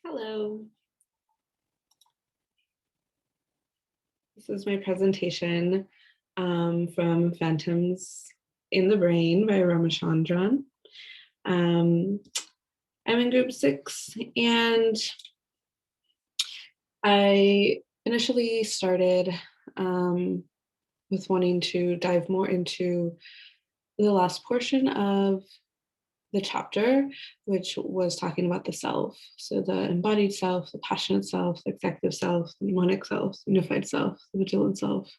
Hello. This is my presentation from Phantoms in the Brain by Ramachandran. I'm in group 6, and I initially started with wanting to dive more into the last portion of the chapter, which was talking about the self. So the embodied self, the passionate self, the executive self, the mnemonic self, the unified self, the vigilant self,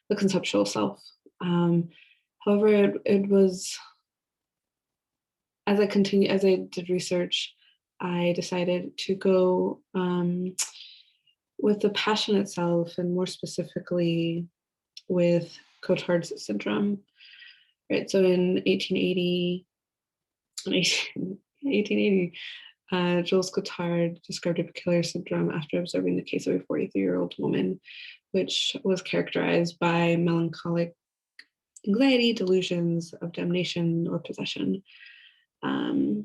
the conceptual self. However, it was, as I did research, I decided to go with the passionate self, and more specifically with Cotard's syndrome. Right. So in 1880, Jules Cotard described a peculiar syndrome after observing the case of a 43-year-old woman, which was characterized by melancholic anxiety, delusions of damnation or possession. And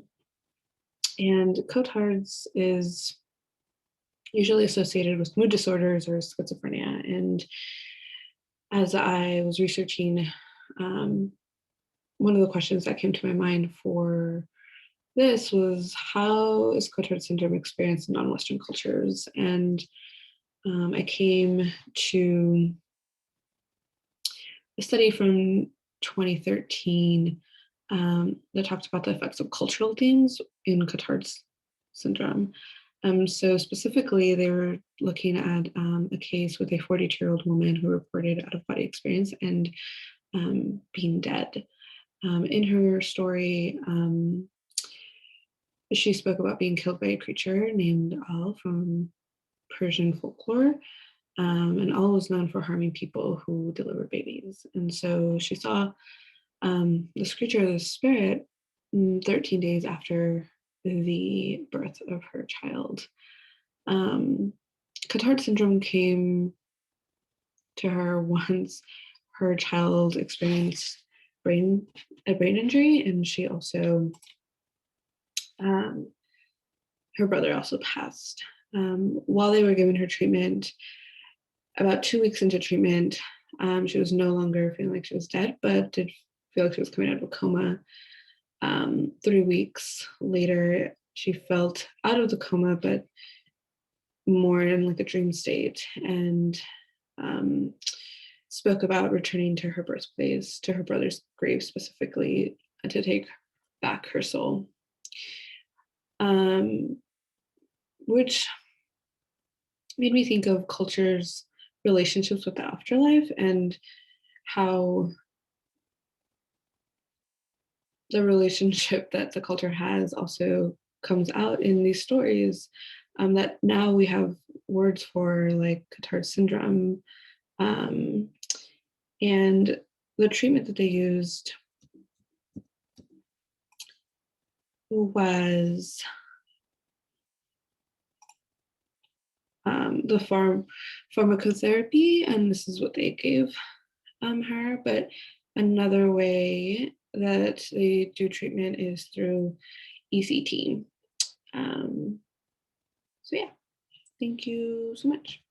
Cotard's is usually associated with mood disorders or schizophrenia. And as I was researching, one of the questions that came to my mind for this was, how is Cotard syndrome experienced in non-Western cultures? And I came to a study from 2013 that talked about the effects of cultural themes in Cotard's syndrome. So specifically, they were looking at a case with a 42-year-old woman who reported out-of-body experience and being dead. In her story, she spoke about being killed by a creature named Al from Persian folklore. And Al was known for harming people who deliver babies. And so she saw this creature, this spirit, 13 days after the birth of her child. Cotard syndrome came to her once her child experienced a brain injury, and she also, her brother also passed. While they were giving her treatment, about 2 weeks into treatment, she was no longer feeling like she was dead, but did feel like she was coming out of a coma. 3 weeks later, she felt out of the coma, but more in like a dream state, and spoke about returning to her birthplace, to her brother's grave specifically, to take back her soul. Which made me think of culture's relationships with the afterlife, and how the relationship that the culture has also comes out in these stories, that now we have words for, like Cotard syndrome. And the treatment that they used was the pharmacotherapy, and this is what they gave her. But another way that they do treatment is through ECT. So yeah, thank you so much.